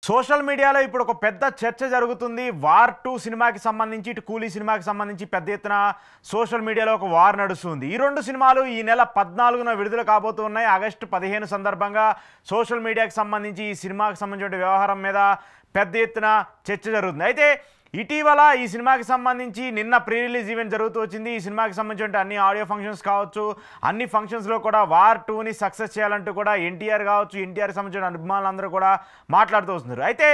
Social మీడియాలో ఇప్పుడు ఒక పెద్ద చర్చ జరుగుతుంది. వార్ 2 సినిమాకి సంబంధించి, ఇటు కూలీ సినిమాకి సంబంధించి పెద్ద ఎత్తున సోషల్ మీడియాలో ఒక వార్ నడుస్తుంది. ఈ రెండు సినిమాలు ఈ నెల 14న విడుదల కాబోతున్నాయి. ఆగస్టు 15 సందర్భంగా సోషల్ మీడియాకి సంబంధించి ఈ సినిమాకి సంబంధించిన వ్యవహారం మీద పెద్ద ఎత్తున చర్చ జరుగుతుంది. అయితే ఇటీవల ఈ సినిమాకి సంబంధించి నిన్న ప్రీ రిలీజ్ ఈవెంట్ జరుగుతూ వచ్చింది. ఈ సినిమాకి సంబంధించిన అన్ని ఆడియో ఫంక్షన్స్ కావచ్చు, అన్ని ఫంక్షన్స్లో కూడా వార్ 2ని సక్సెస్ చేయాలంటూ కూడా ఎన్టీఆర్ కావచ్చు, ఎన్టీఆర్కి సంబంధించిన అభిమానులందరూ కూడా మాట్లాడుతూ వస్తున్నారు. అయితే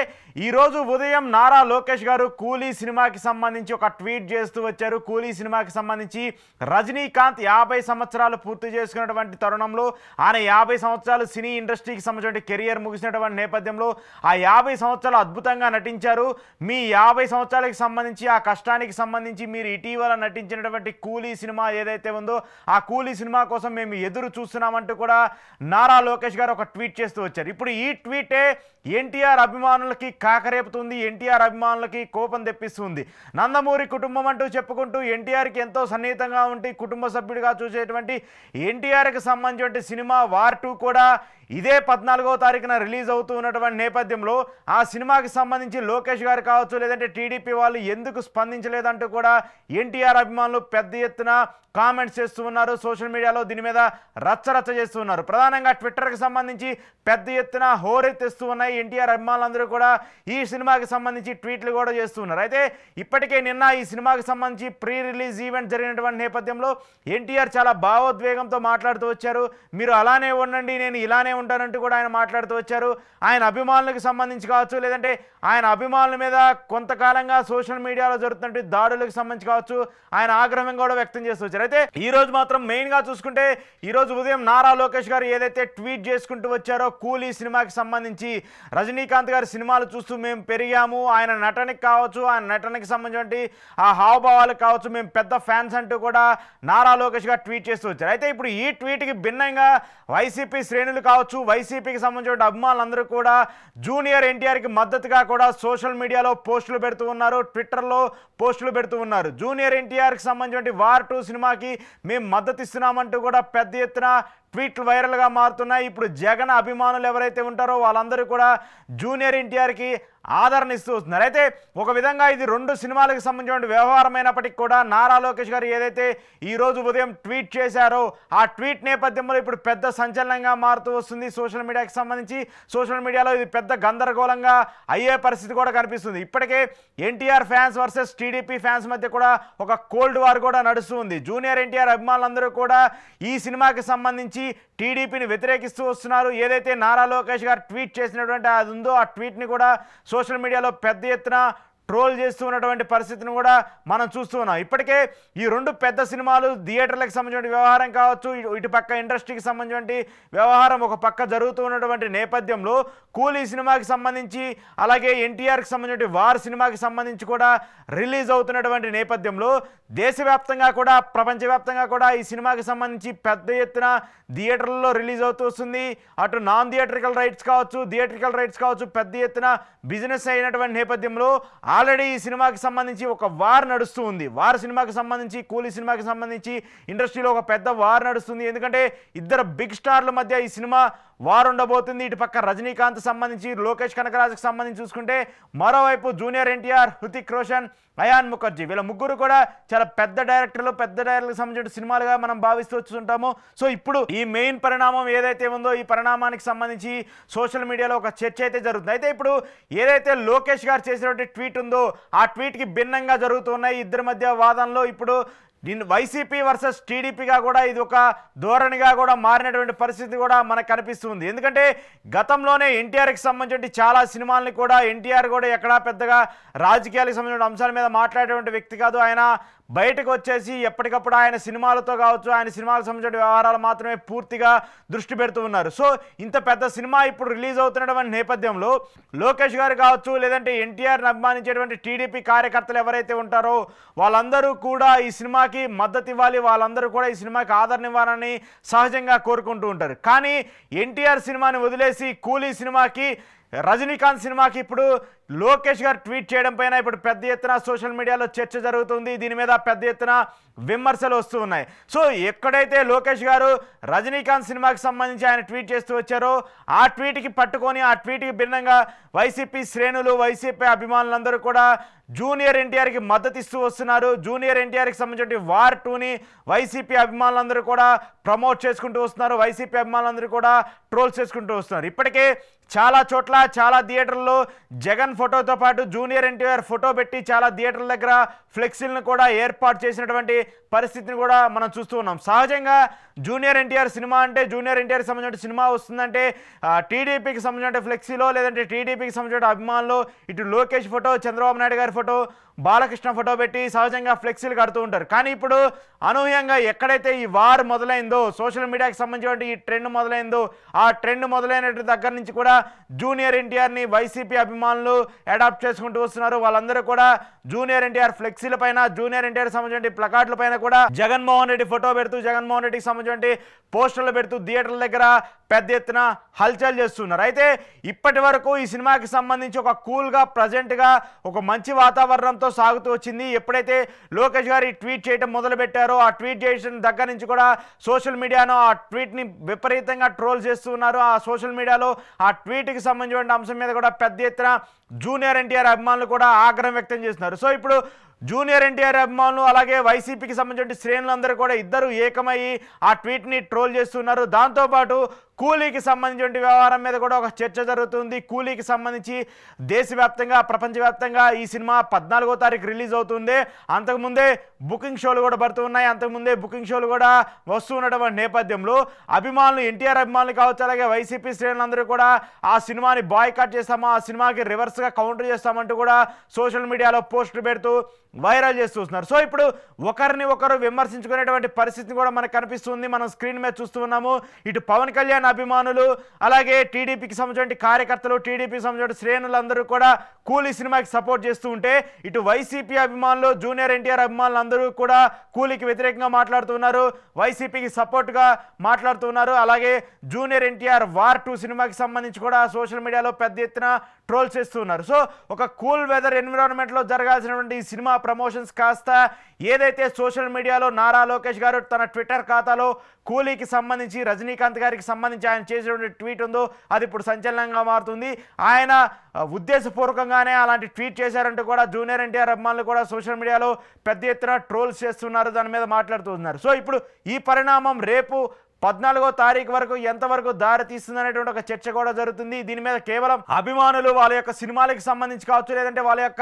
ఈరోజు ఉదయం నారా లోకేష్ గారు కూలీ సినిమాకి సంబంధించి ఒక ట్వీట్ చేస్తూ వచ్చారు. కూలీ సినిమాకి సంబంధించి రజనీకాంత్ 50 సంవత్సరాలు పూర్తి చేసుకున్నటువంటి తరుణంలో, ఆయన 50 సంవత్సరాలు సినీ ఇండస్ట్రీకి సంబంధించిన కెరియర్ ముగిసినటువంటి నేపథ్యంలో ఆ 50 సంవత్సరాలు అద్భుతంగా నటించారు. మీ 50 సంవత్సరాలకి సంబంధించి, ఆ కష్టానికి సంబంధించి మీరు ఇటీవల నటించినటువంటి కూలీ సినిమా ఏదైతే ఉందో ఆ కూలీ సినిమా కోసం మేము ఎదురు చూస్తున్నామంటూ కూడా నారా లోకేష్ గారు ఒక ట్వీట్ చేస్తూ వచ్చారు. ఇప్పుడు ఈ ట్వీటే ఎన్టీఆర్ అభిమానులకి కాకరేపుతుంది, ఎన్టీఆర్ అభిమానులకి కోపం తెప్పిస్తుంది. నందమూరి కుటుంబం అంటూ చెప్పుకుంటూ ఎన్టీఆర్కి ఎంతో సన్నిహితంగా ఉండి కుటుంబ సభ్యుడిగా చూసేటువంటి ఎన్టీఆర్కి సంబంధించిన సినిమా వార్ 2 కూడా ఇదే 14వ తారీఖున రిలీజ్ అవుతూ ఉన్నటువంటి నేపథ్యంలో ఆ సినిమాకి సంబంధించి లోకేష్ గారు కావచ్చు, లేదంటే టీడీపీ వాళ్ళు ఎందుకు స్పందించలేదంటూ కూడా ఎన్టీఆర్ అభిమానులు పెద్ద ఎత్తున కామెంట్స్ చేస్తూ ఉన్నారు. సోషల్ మీడియాలో దీని మీద రచ్చరచ్చ చేస్తూ ఉన్నారు. ప్రధానంగా ట్విట్టర్కి సంబంధించి పెద్ద ఎత్తున హోరెత్తిస్తూ ఉన్నాయి. ఎన్టీఆర్ అభిమానులందరూ కూడా ఈ సినిమాకి సంబంధించి ట్వీట్లు కూడా చేస్తూ ఉన్నారు. అయితే ఇప్పటికే నిన్న ఈ సినిమాకి సంబంధించి ప్రీ రిలీజ్ ఈవెంట్ జరిగినటువంటి నేపథ్యంలో ఎన్టీఆర్ చాలా భావోద్వేగంతో మాట్లాడుతూ వచ్చారు. మీరు అలానే ఉండండి, నేను ఇలానే ఉంటానంటూ కూడా ఆయన మాట్లాడుతూ వచ్చారు. ఆయన అభిమానులకు సంబంధించి కావచ్చు, లేదంటే ఆయన అభిమానుల మీద కొంతకాలంగా సోషల్ మీడియాలో జరుగుతున్న దాడులకు సంబంధించి కావచ్చు, ఆయన ఆగ్రహం కూడా వ్యక్తం చేస్తూ వచ్చారు. అయితే ఈ రోజు మాత్రం మెయిన్గా చూసుకుంటే ఈ రోజు ఉదయం నారా లోకేష్ గారు ఏదైతే ట్వీట్ చేసుకుంటూ వచ్చారో కూలీ సినిమాకి సంబంధించి, రజనీకాంత్ గారి సినిమాలు చూస్తూ మేము పెరిగాము, ఆయన నటనకి కావచ్చు, ఆయన నటనకి సంబంధించి ఆ హావభావాలకు కావచ్చు, మేము పెద్ద ఫ్యాన్స్ అంటూ కూడా నారా లోకేష్ గారు ట్వీట్ చేస్తూ వచ్చారు. అయితే ఇప్పుడు ఈ ట్వీట్కి భిన్నంగా వైసీపీ శ్రేణులు కావచ్చు, వైసీపీకి సంబంధించిన అభిమానులందరూ కూడా జూనియర్ ఎన్టీఆర్కి మద్దతుగా కూడా సోషల్ మీడియాలో పోస్టులు పెడుతూ ఉన్నారు, ట్విట్టర్లో పోస్టులు పెడుతూ ఉన్నారు. జూనియర్ ఎన్టీఆర్కి సంబంధించిన వార్ 2 సినిమాకి మేము మద్దతు ఇస్తున్నామంటూ కూడా పెద్ద ఎత్తున ట్వీట్లు వైరల్గా మారుతున్నాయి. ఇప్పుడు జగన్ అభిమానులు ఎవరైతే ఉంటారో వాళ్ళందరూ కూడా జూనియర్ ఎన్టీఆర్కి ఆదరణ ఇస్తూ వస్తున్నారు. అయితే ఒక విధంగా ఇది రెండు సినిమాలకు సంబంధించిన వ్యవహారమైనప్పటికీ కూడా నారా లోకేష్ గారు ఏదైతే ఈరోజు ఉదయం ట్వీట్ చేశారో ఆ ట్వీట్ నేపథ్యంలో ఇప్పుడు పెద్ద సంచలనంగా మారుతూ వస్తుంది. సోషల్ మీడియాకి సంబంధించి సోషల్ మీడియాలో ఇది పెద్ద గందరగోళంగా అయ్యే పరిస్థితి కూడా కనిపిస్తుంది. ఇప్పటికే NTR fans versus TDP fans మధ్య కూడా ఒక కోల్డ్ వార్ కూడా నడుస్తుంది. జూనియర్ ఎన్టీఆర్ అభిమానులందరూ కూడా ఈ సినిమాకి సంబంధించి టీడీపీని వ్యతిరేకిస్తూ వస్తున్నారు. ఏదైతే నారా లోకేష్ గారు ట్వీట్ చేసినటువంటి అది ఉందో ఆ ట్వీట్ని కూడా సోషల్ మీడియాలో పెద్ద ఎత్తున ట్రోల్ చేస్తూ ఉన్నటువంటి పరిస్థితిని కూడా మనం చూస్తూ ఉన్నాం. ఇప్పటికే ఈ రెండు పెద్ద సినిమాలు థియేటర్లకు సంబంధించిన వ్యవహారం కావచ్చు, ఇటు పక్క ఇండస్ట్రీకి సంబంధించిన వ్యవహారం ఒక పక్క జరుగుతూ ఉన్నటువంటి నేపథ్యంలో కూలీ సినిమాకి సంబంధించి, అలాగే ఎన్టీఆర్కి సంబంధించిన వార్ సినిమాకి సంబంధించి కూడా రిలీజ్ అవుతున్నటువంటి నేపథ్యంలో దేశవ్యాప్తంగా కూడా ప్రపంచవ్యాప్తంగా కూడా ఈ సినిమాకి సంబంధించి పెద్ద ఎత్తున థియేటర్లలో రిలీజ్ అవుతూ వస్తుంది. అటు నాన్ థియేట్రికల్ రైట్స్ కావచ్చు, థియేట్రికల్ రైట్స్ కావచ్చు, పెద్ద ఎత్తున బిజినెస్ అయినటువంటి నేపథ్యంలో ఆల్రెడీ ఈ సినిమాకి సంబంధించి ఒక వార్ నడుస్తూ ఉంది. వార్ సినిమాకి సంబంధించి, కూలీ సినిమాకి సంబంధించి ఇండస్ట్రీలో ఒక పెద్ద వార్ నడుస్తుంది. ఎందుకంటే ఇద్దరు బిగ్ స్టార్ల మధ్య ఈ సినిమా వార్ ఉండబోతుంది. ఇటు పక్క రజనీకాంత్ సంబంధించి, లోకేష్ కనకరాజుకి సంబంధించి చూసుకుంటే మరోవైపు జూనియర్ ఎన్టీఆర్, హృతిక్ రోషన్, అయాన్ ముఖర్జీ వీళ్ళ ముగ్గురు కూడా చాలా పెద్ద డైరెక్టర్లకు సంబంధించిన సినిమాలుగా మనం భావిస్తూ వచ్చుంటాము. సో ఇప్పుడు ఈ మెయిన్ పరిణామం ఏదైతే ఉందో ఈ పరిణామానికి సంబంధించి సోషల్ మీడియాలో ఒక చర్చ అయితే జరుగుతుంది. అయితే ఇప్పుడు ఏదైతే లోకేష్ గారు చేసినటువంటి ట్వీట్ ఉందో ఆ ట్వీట్కి భిన్నంగా జరుగుతున్నాయి ఇద్దరి మధ్య వాదనలో. ఇప్పుడు వైసీపీ వర్సెస్ టీడీపీగా కూడా ఇది ఒక ధోరణిగా కూడా మారినటువంటి పరిస్థితి కూడా మనకు కనిపిస్తుంది. ఎందుకంటే గతంలోనే ఎన్టీఆర్కి సంబంధించిన చాలా సినిమాలని కూడా ఎన్టీఆర్ కూడా ఎక్కడా పెద్దగా రాజకీయాలకు సంబంధించిన అంశాల మీద మాట్లాడేటువంటి వ్యక్తి కాదు. ఆయన బయటకు వచ్చేసి ఎప్పటికప్పుడు ఆయన సినిమాలతో కావచ్చు, ఆయన సినిమాలకు సంబంధించిన వ్యవహారాలు మాత్రమే పూర్తిగా దృష్టి పెడుతూ ఉన్నారు. సో ఇంత పెద్ద సినిమా ఇప్పుడు రిలీజ్ అవుతున్నటువంటి నేపథ్యంలో లోకేష్ గారు కావచ్చు, లేదంటే ఎన్టీఆర్ని అభిమానించేటువంటి టీడీపీ కార్యకర్తలు ఎవరైతే ఉంటారో వాళ్ళందరూ కూడా ఈ సినిమాకి మద్దతు ఇవ్వాలి, వాళ్ళందరూ కూడా ఈ సినిమాకి ఆదరణ ఇవ్వాలని సహజంగా కోరుకుంటూ ఉంటారు. కానీ ఎన్టీఆర్ సినిమాని వదిలేసి కూలీ సినిమాకి రజనీకాంత్ సినిమాకి ఇప్పుడు లోకేష్ గారు ట్వీట్ చేయడం పైన ఇప్పుడు పెద్ద ఎత్తున సోషల్ మీడియాలో చర్చ జరుగుతుంది. దీని మీద పెద్ద ఎత్తున విమర్శలు వస్తూ ఉన్నాయి. సో ఎక్కడైతే లోకేష్ గారు రజనీకాంత్ సినిమాకి సంబంధించి ఆయన ట్వీట్ చేస్తూ వచ్చారో ఆ ట్వీట్కి పట్టుకొని ఆ ట్వీట్కి భిన్నంగా వైసీపీ శ్రేణులు వైసీపీ అభిమానులందరూ కూడా జూనియర్ ఎన్టీఆర్కి మద్దతు ఇస్తూ వస్తున్నారు. జూనియర్ ఎన్టీఆర్కి సంబంధించిన వార్ 2ని వైసీపీ అభిమానులందరూ కూడా ప్రమోట్ చేసుకుంటూ వస్తున్నారు. వైసీపీ అభిమానులందరూ కూడా ట్రోల్స్ చేసుకుంటూ వస్తున్నారు. ఇప్పటికే చాలా చోట్ల చాలా థియేటర్లో జగన్ ఫోటోతో పాటు జూనియర్ ఎన్టీఆర్ ఫోటో పెట్టి చాలా థియేటర్ల దగ్గర ఫ్లెక్సీలను కూడా ఏర్పాటు చేసినటువంటి పరిస్థితిని కూడా మనం చూస్తూ ఉన్నాం. సహజంగా జూనియర్ ఎన్టీఆర్ సినిమా అంటే జూనియర్ ఎన్టీఆర్కి సంబంధించిన సినిమా వస్తుందంటే టీడీపీకి సంబంధించిన ఫ్లెక్సీలో లేదంటే టీడీపీకి సంబంధించిన అభిమానులు ఇటు లోకేష్ ఫోటో చంద్రబాబు నాయుడు గారి ఫోటో బాలకృష్ణ ఫోటో పెట్టి సహజంగా ఫ్లెక్సీలు కడుతూ ఉంటారు. కానీ ఇప్పుడు అనూహ్యంగా ఎక్కడైతే ఈ వార్ మొదలైందో సోషల్ మీడియాకి సంబంధించిన ఈ ట్రెండ్ మొదలైందో ఆ ట్రెండ్ మొదలైన దగ్గర నుంచి కూడా జూనియర్ ఎన్టీఆర్ని వైసీపీ అభిమానులు అడాప్ట్ చేసుకుంటూ వస్తున్నారు. వాళ్ళందరూ కూడా జూనియర్ ఎన్టీఆర్ ఫ్లెక్సీల పైన జూనియర్ ఎన్టీఆర్ సంబంధించిన ప్లకార్డుల పైన కూడా జగన్మోహన్ రెడ్డి ఫోటో పెడుతూ జగన్మోహన్ రెడ్డికి సంబంధించిన పోస్టర్లు పెడుతూ థియేటర్ల దగ్గర పెద్ద ఎత్తున హల్చల్ చేస్తున్నారు. అయితే ఇప్పటి వరకు ఈ సినిమాకి సంబంధించి ఒక కూల్గా ప్రజెంట్గా ఒక మంచి వాతావరణంతో సాగుతూ వచ్చింది. ఎప్పుడైతే లోకేష్ గారు ఈ ట్వీట్ చేయడం మొదలు పెట్టారో ఆ ట్వీట్ చేసిన దగ్గర నుంచి కూడా సోషల్ మీడియాను ఆ ట్వీట్ని విపరీతంగా ట్రోల్ చేస్తున్నారు. ఆ సోషల్ మీడియాలో ఆ ట్వీట్కి సంబంధించిన అంశం మీద కూడా పెద్ద ఎత్తున జూనియర్ ఎన్టీఆర్ అభిమానులు కూడా ఆగ్రహం వ్యక్తం చేస్తున్నారు. సో ఇప్పుడు జూనియర్ ఎన్టీఆర్ అభిమానులు అలాగే వైసీపీకి సంబంధించిన శ్రేణులందరూ కూడా ఇద్దరు ఏకమయ్యి ఆ ట్వీట్ని ట్రోల్ చేస్తున్నారు. దాంతోపాటు కూలీకి సంబంధించిన వ్యవహారం మీద కూడా ఒక చర్చ జరుగుతుంది. కూలీకి సంబంధించి దేశవ్యాప్తంగా ప్రపంచవ్యాప్తంగా ఈ సినిమా 14వ తారీఖు రిలీజ్ అవుతుంది. అంతకుముందే బుకింగ్ షోలు కూడా పడుతున్నాయి. అంతకుముందే బుకింగ్ షోలు కూడా వస్తూ ఉన్నటువంటి నేపథ్యంలో అభిమానులు ఎన్టీఆర్ అభిమానులు కావచ్చు అలాగే వైసీపీ శ్రేణులందరూ కూడా ఆ సినిమాని బాయ్కాట్ చేస్తాము ఆ సినిమాకి రివర్స్గా కౌంటర్ చేస్తామంటూ కూడా సోషల్ మీడియాలో పోస్టులు పెడుతూ వైరల్ చేస్తున్నారు. సో ఇప్పుడు ఒకరిని ఒకరు విమర్శించుకునేటువంటి పరిస్థితి కూడా మనకు కనిపిస్తుంది. మనం స్క్రీన్ మీద చూస్తూ ఉన్నాము. ఇటు పవన్ కళ్యాణ్ అభిమానులు అలాగే టీడీపీకి సంబంధించిన కార్యకర్తలు టీడీపీకి సంబంధించిన శ్రేణులందరూ కూడా కూలీ సినిమాకి సపోర్ట్ చేస్తూ ఉంటే ఇటు వైసీపీ అభిమానులు జూనియర్ ఎన్టీఆర్ అభిమానులు అందరూ కూడా కూలీకి వ్యతిరేకంగా మాట్లాడుతున్నారు. వైసీపీకి సపోర్ట్గా మాట్లాడుతున్నారు. అలాగే జూనియర్ ఎన్టీఆర్ వార్ 2 సినిమాకి సంబంధించి కూడా సోషల్ మీడియాలో పెద్ద ఎత్తున ట్రోల్ చేస్తున్నారు. సో ఒక కూల్ వెదర్ ఎన్విరాన్మెంట్లో జరగాల్సినటువంటి ఈ సినిమా ప్రమోషన్స్ కాస్త ఏదైతే సోషల్ మీడియాలో నారా లోకేష్ గారు తన ట్విట్టర్ ఖాతాలో కూలీకి సంబంధించి రజనీకాంత్ గారికి సంబంధించి ఆయన చేసినటువంటి ట్వీట్ ఉందో అది ఇప్పుడు సంచలనంగా మారుతుంది. ఆయన ఉద్దేశపూర్వకంగానే అలాంటి ట్వీట్ చేశారంటూ కూడా జూనియర్ ఎన్టీఆర్ అభిమానులు కూడా సోషల్ మీడియాలో పెద్ద ఎత్తున ట్రోల్స్ చేస్తున్నారు. దాని మీద మాట్లాడుతున్నారు. సో ఇప్పుడు ఈ పరిణామం రేపు 14వ తారీఖు వరకు ఎంతవరకు దారి తీస్తుందనేటువంటి ఒక చర్చ కూడా జరుగుతుంది. దీని మీద కేవలం అభిమానులు వాళ్ళ యొక్క సినిమాలకు సంబంధించి కావచ్చు లేదంటే వాళ్ళ యొక్క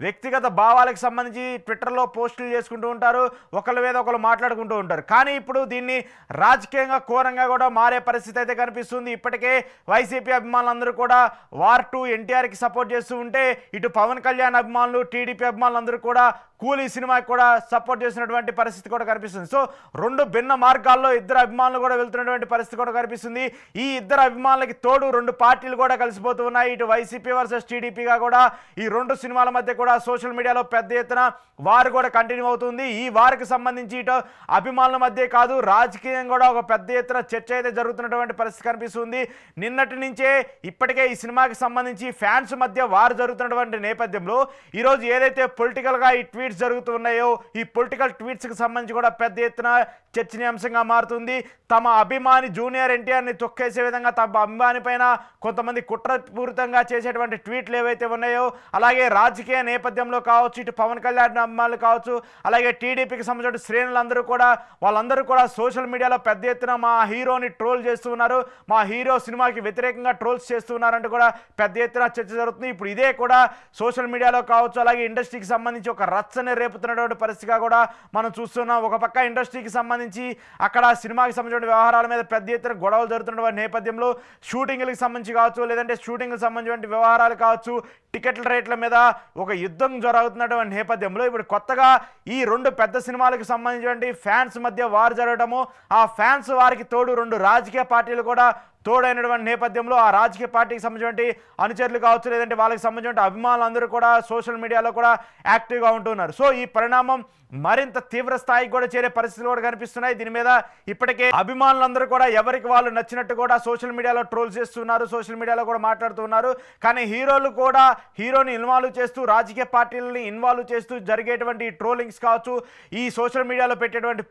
వ్యక్తిగత భావాలకు సంబంధించి ట్విట్టర్లో పోస్టులు చేసుకుంటూ ఉంటారు. ఒకళ్ళ మీద ఒకళ్ళు మాట్లాడుకుంటూ ఉంటారు. కానీ ఇప్పుడు దీన్ని రాజకీయంగా ఘోరంగా కూడా మారే పరిస్థితి అయితే కనిపిస్తుంది. ఇప్పటికే వైసీపీ అభిమానులందరూ కూడా వార్ 2 ఎన్టీఆర్కి సపోర్ట్ చేస్తూ ఉంటే ఇటు పవన్ కళ్యాణ్ అభిమానులు టీడీపీ అభిమానులందరూ కూడా కూలీ సినిమాకి కూడా సపోర్ట్ చేసినటువంటి పరిస్థితి కూడా కనిపిస్తుంది. సో రెండు భిన్న మార్గాల్లో ఇద్దరు అభిమానులు కూడా వెళ్తున్నటువంటి పరిస్థితి కూడా కనిపిస్తుంది. ఈ ఇద్దరు అభిమానులకి తోడు రెండు పార్టీలు కూడా కలిసిపోతూ ఉన్నాయి. ఇటు వైసీపీ వర్సెస్ టీడీపీగా కూడా ఈ రెండు సినిమాల మధ్య కూడా సోషల్ మీడియాలో పెద్ద ఎత్తున వారు కూడా కంటిన్యూ అవుతుంది. ఈ వారికి సంబంధించి ఇటు అభిమానుల మధ్య కాదు రాజకీయం కూడా ఒక పెద్ద ఎత్తున చర్చ అయితే జరుగుతున్నటువంటి పరిస్థితి కనిపిస్తుంది. నిన్నటి నుంచే ఇప్పటికే ఈ సినిమాకి సంబంధించి ఫ్యాన్స్ మధ్య వారు జరుగుతున్నటువంటి నేపథ్యంలో ఈరోజు ఏదైతే పొలిటికల్గా ఈ ట్వీట్స్ జరుగుతున్నాయో ఈ పొలిటికల్ ట్వీట్స్కి సంబంధించి కూడా పెద్ద ఎత్తున చర్చనీయాంశంగా మారుతుంది. తమ అభిమాని జూనియర్ ఎన్టీఆర్ని తొక్కేసే విధంగా తమ అభిమాని పైన కొంతమంది కుట్రపూరితంగా చేసేటువంటి ట్వీట్లు ఏవైతే ఉన్నాయో అలాగే రాజకీయ నేపథ్యంలో కావచ్చు ఇటు పవన్ కళ్యాణ్ అభిమానులు కావచ్చు అలాగే టీడీపీకి సంబంధించిన శ్రేణులందరూ కూడా వాళ్ళందరూ కూడా సోషల్ మీడియాలో పెద్ద ఎత్తున మా హీరోని ట్రోల్ చేస్తున్నారు మా హీరో సినిమాకి వ్యతిరేకంగా ట్రోల్స్ చేస్తున్నారంటూ కూడా పెద్ద ఎత్తున చర్చ జరుగుతుంది. ఇప్పుడు ఇదే కూడా సోషల్ మీడియాలో కావచ్చు అలాగే ఇండస్ట్రీకి సంబంధించి ఒక రచ్చని రేపుతున్నటువంటి పరిస్థితిగా కూడా మనం చూస్తున్నాం. ఒక పక్క ఇండస్ట్రీకి సంబంధించి అక్కడ సినిమాకి సంబంధించిన వ్యవహారాల మీద పెద్ద ఎత్తున గొడవలు జరుగుతున్న నేపథ్యంలో షూటింగ్లకు సంబంధించి కావచ్చు లేదంటే షూటింగ్కి సంబంధించిన వ్యవహారాలు కావచ్చు టికెట్ల రేట్ల మీద ఒక యుద్ధం జరుగుతున్నటువంటి నేపథ్యంలో ఇప్పుడు కొత్తగా ఈ రెండు పెద్ద సినిమాలకు సంబంధించిన ఫ్యాన్స్ మధ్య వారు జరగడము ఆ ఫ్యాన్స్ వారికి తోడు రెండు రాజకీయ పార్టీలు కూడా తోడైనటువంటి నేపథ్యంలో ఆ రాజకీయ పార్టీకి సంబంధించిన అనుచరులు కావచ్చు, లేదంటే వాళ్ళకి సంబంధించిన అభిమానులందరూ కూడా సోషల్ మీడియాలో కూడా యాక్టివ్గా ఉంటున్నారు. సో ఈ పరిణామం మరింత తీవ్ర స్థాయికి కూడా చేరే పరిస్థితులు కూడా కనిపిస్తున్నాయి. దీని మీద ఇప్పటికే అభిమానులందరూ కూడా ఎవరికి వాళ్ళు నచ్చినట్టు కూడా సోషల్ మీడియాలో ట్రోల్స్ చేస్తున్నారు, సోషల్ మీడియాలో కూడా మాట్లాడుతున్నారు. కానీ హీరోలు కూడా హీరోని ఇన్వాల్వ్ చేస్తూ, రాజకీయ పార్టీలని ఇన్వాల్వ్ చేస్తూ జరిగేటువంటి ట్రోలింగ్స్ కావచ్చు, ఈ సోషల్ మీడియాలో పెట్టేటువంటి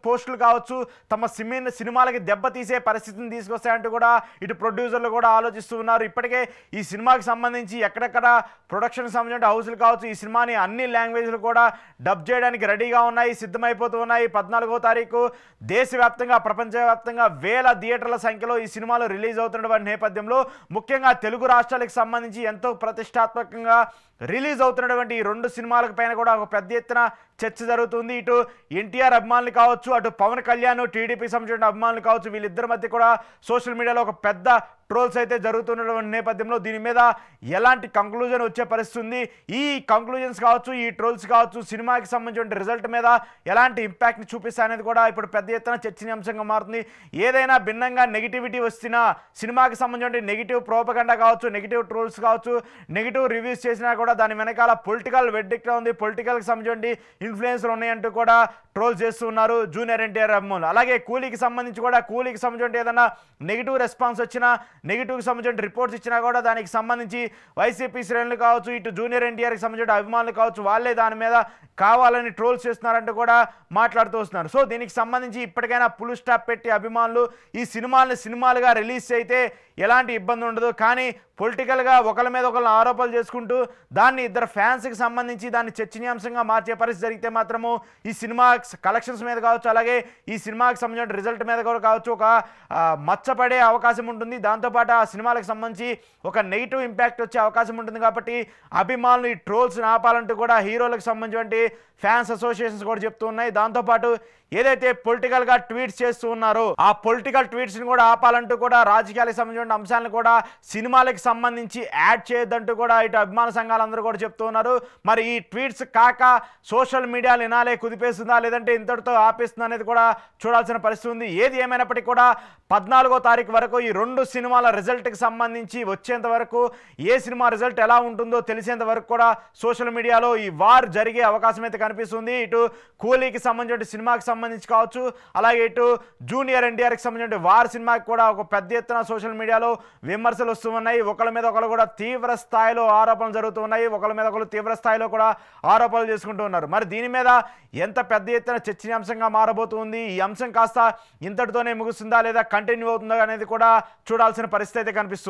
పోస్టులు కావచ్చు, తమ సినిమాలకి దెబ్బతీసే పరిస్థితిని తీసుకొస్తాయంటూ కూడా ఇటు ప్రొడ్యూసర్లు కూడా ఆలోచిస్తూ ఉన్నారు. ఇప్పటికే ఈ సినిమాకి సంబంధించి ఎక్కడెక్కడ ప్రొడక్షన్ సంబంధించిన హౌస్లు కావచ్చు, ఈ సినిమాని అన్ని లాంగ్వేజ్లు కూడా డబ్ చేయడానికి రెడీగా ఉన్నాయి, సిద్ధమైపోతూ ఉన్నాయి. 14వ తారీఖు దేశవ్యాప్తంగా, ప్రపంచవ్యాప్తంగా వేల థియేటర్ల సంఖ్యలో ఈ సినిమాలు రిలీజ్ అవుతున్నటువంటి నేపథ్యంలో ముఖ్యంగా తెలుగు రాష్ట్రాలకు సంబంధించి ఎంతో ప్రతిష్టాత్మకంగా రిలీజ్ అవుతున్నటువంటి ఈ 2 సినిమాలకు పైన కూడా ఒక పెద్ద ఎత్తున చర్చ జరుగుతుంది. ఇటు ఎన్టీఆర్ అభిమానులు కావచ్చు, అటు పవన్ కళ్యాణ్ టీడీపీకి సంబంధించిన అభిమానులు కావచ్చు, వీళ్ళిద్దరి మధ్య కూడా సోషల్ మీడియాలో ఒక పెద్ద ట్రోల్స్ అయితే జరుగుతున్నటువంటి నేపథ్యంలో దీని మీద ఎలాంటి కంక్లూజన్ వచ్చే పరిస్థితి ఉంది, ఈ కంక్లూజన్స్ కావచ్చు, ఈ ట్రోల్స్ కావచ్చు, సినిమాకి సంబంధించిన రిజల్ట్ మీద ఎలాంటి ఇంపాక్ట్ని చూపిస్తాయనేది కూడా ఇప్పుడు పెద్ద ఎత్తున చర్చనీయాంశంగా మారుతుంది. ఏదైనా భిన్నంగా నెగిటివిటీ వస్తున్నా, సినిమాకి సంబంధించిన నెగిటివ్ ప్రోపగండా కావచ్చు, నెగిటివ్ ట్రోల్స్ కావచ్చు, నెగిటివ్ రివ్యూస్ చేసినా కూడా దాని వెనకాల పొలిటికల్ వెడ్డిక్ట్ ఉంది, పొలిటికల్కి సంబంధించి ఇన్ఫ్లుయెన్స్లు ఉన్నాయంటూ కూడా ట్రోల్ చేస్తున్నారు జూనియర్ ఎన్టీఆర్ అభిమానులు. అలాగే కూలీకి సంబంధించి కూడా, కూలీకి సంబంధించి ఏదైనా నెగిటివ్ రెస్పాన్స్ వచ్చినా, నెగిటివ్కి సంబంధించిన రిపోర్ట్స్ ఇచ్చినా కూడా దానికి సంబంధించి వైసీపీ శ్రేణులు కావచ్చు, ఇటు జూనియర్ ఎన్టీఆర్కి సంబంధించిన అభిమానులు కావచ్చు, వాళ్ళే దాని మీద కావాలని ట్రోల్స్ చేస్తున్నారంటూ కూడా మాట్లాడుతూ వస్తున్నారు. సో దీనికి సంబంధించి ఇప్పటికైనా ఫుల్ స్టాప్ పెట్టి అభిమానులు ఈ సినిమాలుగా రిలీజ్ అయితే ఎలాంటి ఇబ్బంది ఉండదు. కానీ పొలిటికల్గా ఒకళ్ళ మీద ఒకళ్ళని ఆరోపణలు చేసుకుంటూ దాన్ని ఇద్దరు ఫ్యాన్స్కి సంబంధించి దాన్ని చర్చనీయాంశంగా మార్చే పరిస్థితి జరిగితే మాత్రము ఈ సినిమా కలెక్షన్స్ మీద కావచ్చు, అలాగే ఈ సినిమాకి సంబంధించిన రిజల్ట్ మీద కూడా కావచ్చు ఒక మచ్చపడే అవకాశం ఉంటుంది. దాంతోపాటు ఆ సినిమాలకు సంబంధించి ఒక నెగిటివ్ ఇంపాక్ట్ వచ్చే అవకాశం ఉంటుంది. కాబట్టి అభిమానులు ఈ ట్రోల్స్ని ఆపాలంటూ కూడా హీరోలకు సంబంధించిన ఫ్యాన్స్ అసోసియేషన్స్ కూడా చెప్తూ ఉన్నాయి. దాంతోపాటు ఏదైతే పొలిటికల్గా ట్వీట్స్ చేస్తూ ఉన్నారో ఆ పొలిటికల్ ట్వీట్స్ని కూడా ఆపాలంటూ కూడా, రాజకీయాలకు సంబంధించిన అంశాలను కూడా సినిమాలకు సంబంధించి యాడ్ చేయొద్దంటూ కూడా ఇటు అభిమాన సంఘాలందరూ కూడా చెప్తూ ఉన్నారు. మరి ఈ ట్వీట్స్ కాక సోషల్ మీడియాలు ఇనాలే కుదిపేస్తుందా, లేదంటే ఇంతటితో ఆపేస్తుందా అనేది కూడా చూడాల్సిన పరిస్థితి ఉంది. ఏది ఏమైనప్పటికీ కూడా 14వ తారీఖు వరకు ఈ 2 సినిమాల రిజల్ట్కి సంబంధించి వచ్చేంత వరకు, ఏ సినిమా రిజల్ట్ ఎలా ఉంటుందో తెలిసేంత వరకు కూడా సోషల్ మీడియాలో ఈ వార్ జరిగే అవకాశం అయితే కనిపిస్తుంది. ఇటు కూలీకి సంబంధించిన సినిమాకి సంబంధించి కావచ్చు, అలాగే ఇటు జూనియర్ ఎన్టీఆర్కి సంబంధించిన వార్ సినిమాకి కూడా ఒక పెద్ద ఎత్తున సోషల్ మీడియాలో విమర్శలు వస్తూ ఉన్నాయి. ఒకళ్ళ మీద ఒకళ్ళు కూడా తీవ్ర స్థాయిలో ఆరోపణలు జరుగుతూ ఉన్నాయి, ఒకళ్ళ మీద ఒకళ్ళు తీవ్ర స్థాయిలో కూడా ఆరోపణలు చేసుకుంటూ ఉన్నారు. మరి దీని మీద ఎంత పెద్ద ఎత్తున చర్చనీయాంశంగా మారబోతుంది, ఈ అంశం కాస్త ఇంతటితోనే ముగుస్తుందా లేదా కంటిన్యూ అవుతుందా అనేది కూడా చూడాల్సిన పరిస్థితి అయితే కనిపిస్తుంది.